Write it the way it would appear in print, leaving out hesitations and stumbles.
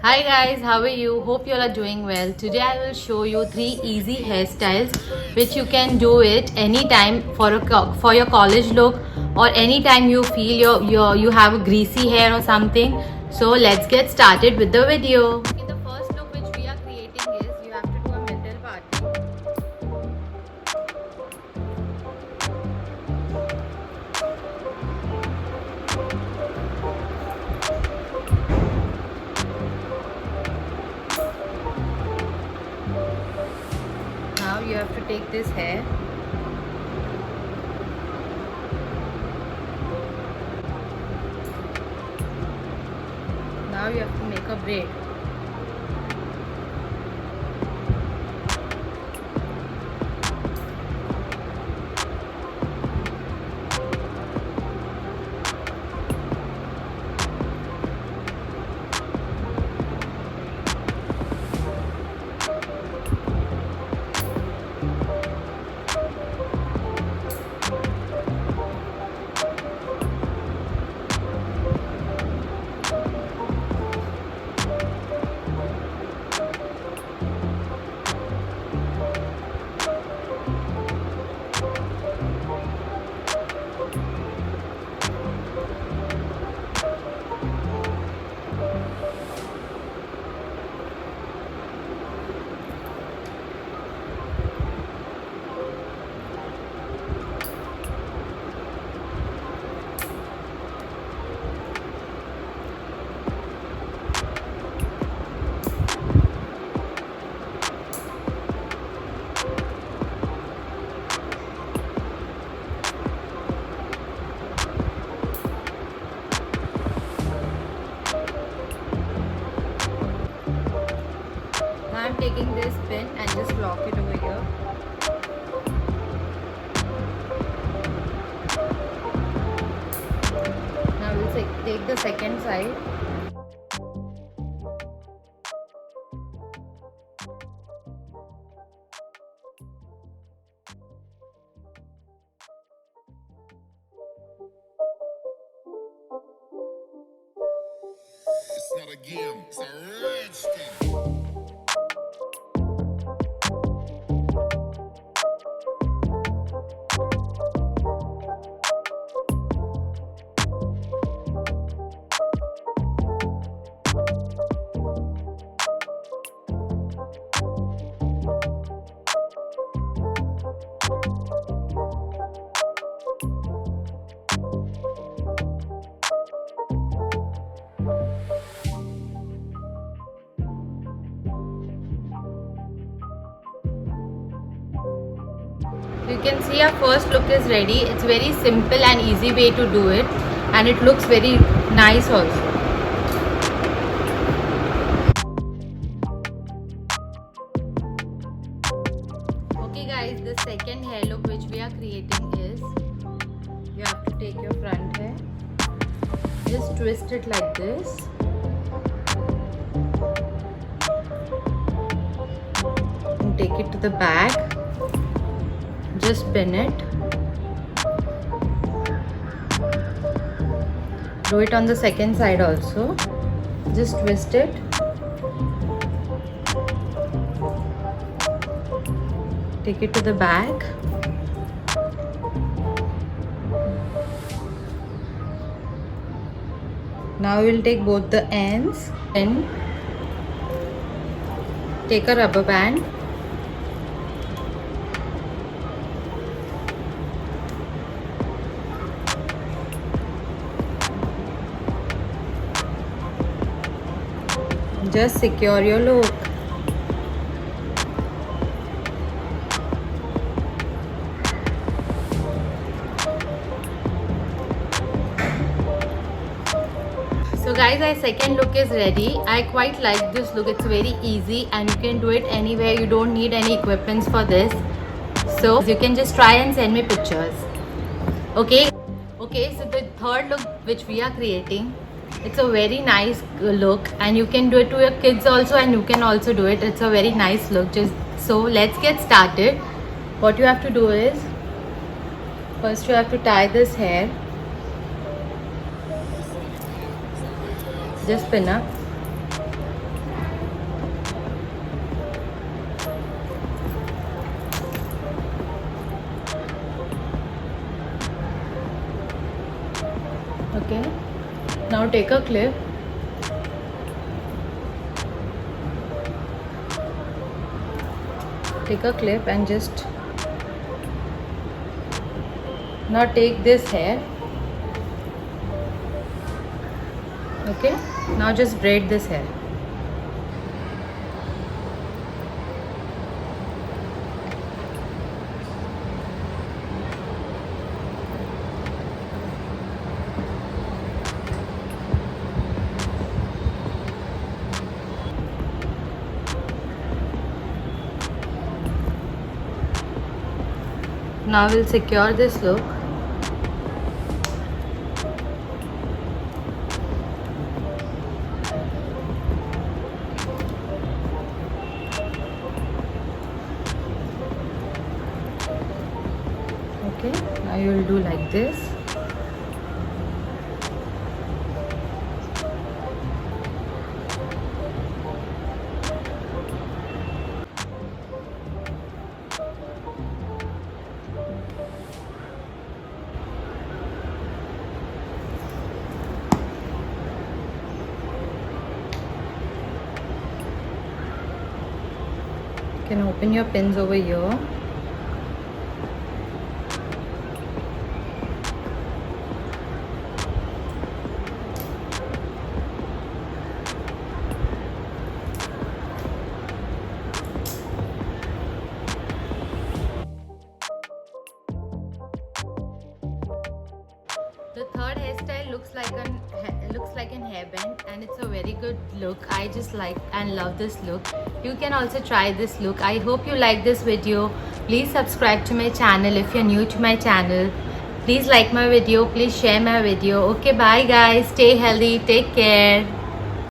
Hi guys, how are you? Hope you all are doing well. Today I will show you 3 easy hairstyles which you can do it anytime for your college look or anytime you feel you have a greasy hair or something. So let's get started with the video. Okay, the first look which we are creating is you have to do a middle parting. Now you have to take this hair. Now you have to make a braid. I'm taking this pin and just lock it over here. Now we'll take the second side. It's not a game, it's a rich thing. You can see our first look is ready. It's very simple and easy way to do it, and it looks very nice also. Okay guys, the second hair look which we are creating is you have to take your front hair, just twist it like this. And take it to the back. Just pin it. Do it on the second side also. Just twist it. Take it to the back. Now we will take both the ends and take a rubber band. Just secure your look. So guys, our second look is ready. I quite like this look. It's very easy and you can do it anywhere. You don't need any equipments for this. So you can just try and send me pictures. Okay, so the third look which we are creating, it's a very nice look and you can do it to your kids also, and you can also do it. It's a very nice look. So let's get started. What you have to do is, first you have to tie this hair. Just pin up. Now take a clip. Take a clip and just now take this hair. Okay, now just braid this hair. Now we'll secure this look. Okay, now you will do like this. You can open your pins over here. The third hairstyle looks like an hairband, and it's a very good look. I just like and love this look. You can also try this look. I hope you like this video. Please subscribe to my channel if you're new to my channel. Please like my video. Please share my video. Okay, bye guys. Stay healthy. Take care.